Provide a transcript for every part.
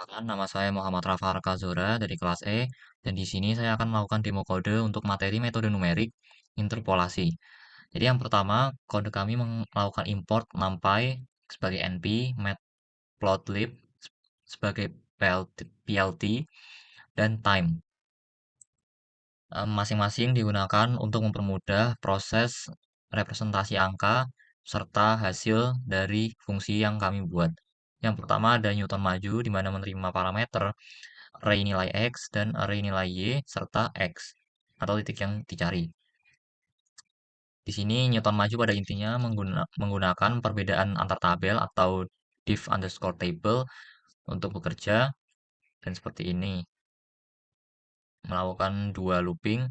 Perkenalkan, nama saya Muhammad Rafa Arkazora dari kelas E, dan di sini saya akan melakukan demo kode untuk materi metode numerik interpolasi. Jadi yang pertama, kode kami melakukan import numpy sebagai NP, matplotlib sebagai PLT, dan time. Masing-masing digunakan untuk mempermudah proses representasi angka serta hasil dari fungsi yang kami buat. Yang pertama ada Newton maju, di mana menerima parameter array nilai X dan array nilai Y serta X atau titik yang dicari. Di sini Newton maju pada intinya menggunakan perbedaan antar tabel atau div underscore table untuk bekerja dan seperti ini. Melakukan dua looping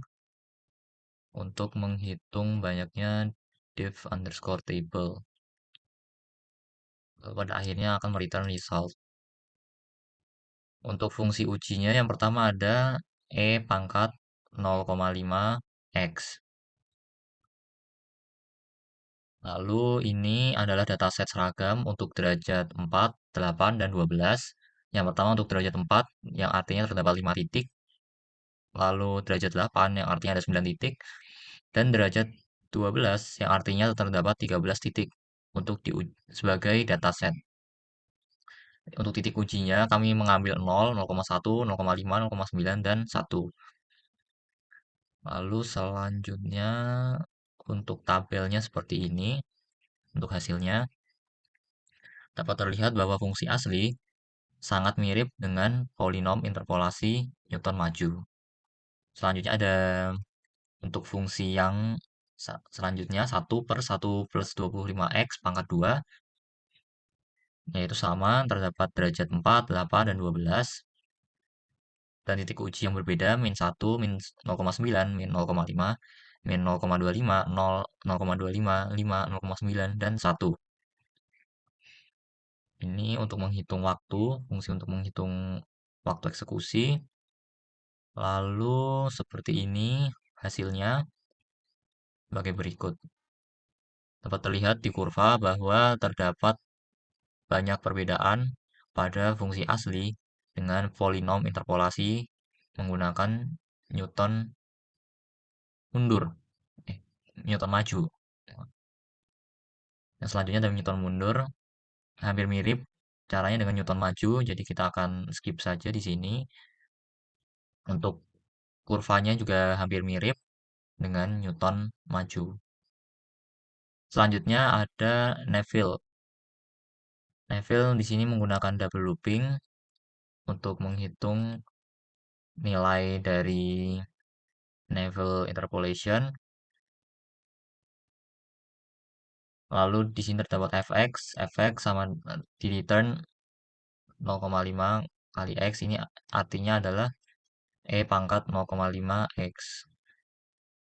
untuk menghitung banyaknya div underscore table. Pada akhirnya akan return result. Untuk fungsi ujinya yang pertama ada E pangkat 0,5 X. Lalu ini adalah dataset seragam untuk derajat 4, 8, dan 12. Yang pertama untuk derajat 4 yang artinya terdapat 5 titik. Lalu derajat 8 yang artinya ada 9 titik. Dan derajat 12 yang artinya terdapat 13 titik untuk sebagai dataset. Untuk titik ujinya kami mengambil 0, 0,1, 0,5, 0,9, dan 1. Lalu selanjutnya untuk tabelnya seperti ini. Untuk hasilnya dapat terlihat bahwa fungsi asli sangat mirip dengan polinom interpolasi Newton maju. Selanjutnya ada untuk fungsi yang selanjutnya 1/1 plus 25x pangkat 2, yaitu sama terdapat derajat 4, 8, dan 12. Dan titik uji yang berbeda min 1, min 0,9, min 0,5, min 0,25, 0, 0,25, 5, 0,9, dan 1. Ini untuk menghitung waktu, fungsi untuk menghitung waktu eksekusi. Lalu seperti ini hasilnya sebagai berikut. Dapat terlihat di kurva bahwa terdapat banyak perbedaan pada fungsi asli dengan polinom interpolasi menggunakan Newton mundur, eh, Newton maju. Yang selanjutnya ada Newton mundur, hampir mirip caranya dengan Newton maju, jadi kita akan skip saja di sini. Untuk kurvanya juga hampir mirip dengan Newton maju. Selanjutnya ada Neville. Neville di sini menggunakan double looping untuk menghitung nilai dari Neville interpolation. Lalu di sini terdapat fx sama di return 0,5 kali x. Ini artinya adalah e pangkat 0,5 x.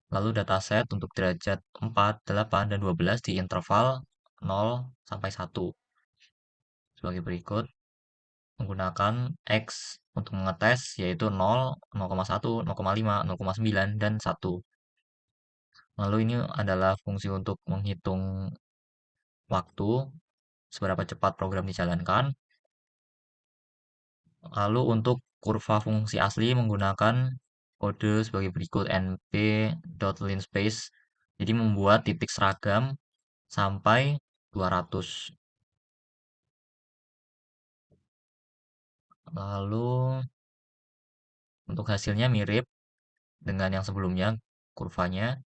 Lalu dataset untuk derajat 4, 8, dan 12 di interval 0 sampai 1. Sebagai berikut, menggunakan X untuk mengetes yaitu 0, 0,1, 0,5, 0,9, dan 1. Lalu ini adalah fungsi untuk menghitung waktu, seberapa cepat program dijalankan. Lalu untuk kurva fungsi asli menggunakan kode sebagai berikut np.linspace. Jadi membuat titik seragam sampai 200. Lalu untuk hasilnya mirip dengan yang sebelumnya kurvanya.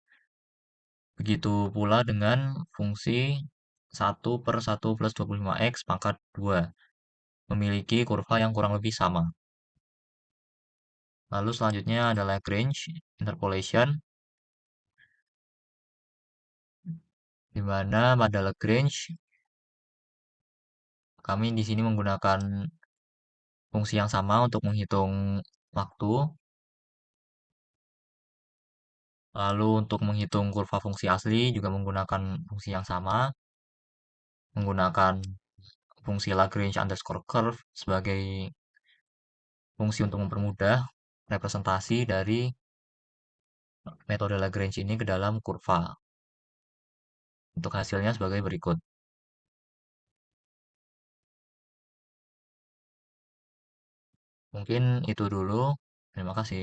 Begitu pula dengan fungsi 1/1 plus 25x pangkat 2. Memiliki kurva yang kurang lebih sama. Lalu selanjutnya ada Lagrange interpolation, di mana pada Lagrange kami di sini menggunakan fungsi yang sama untuk menghitung waktu. Lalu untuk menghitung kurva fungsi asli juga menggunakan fungsi yang sama, menggunakan fungsi Lagrange underscore curve sebagai fungsi untuk mempermudah representasi dari metode Lagrange ini ke dalam kurva. Untuk hasilnya sebagai berikut. Mungkin itu dulu. Terima kasih.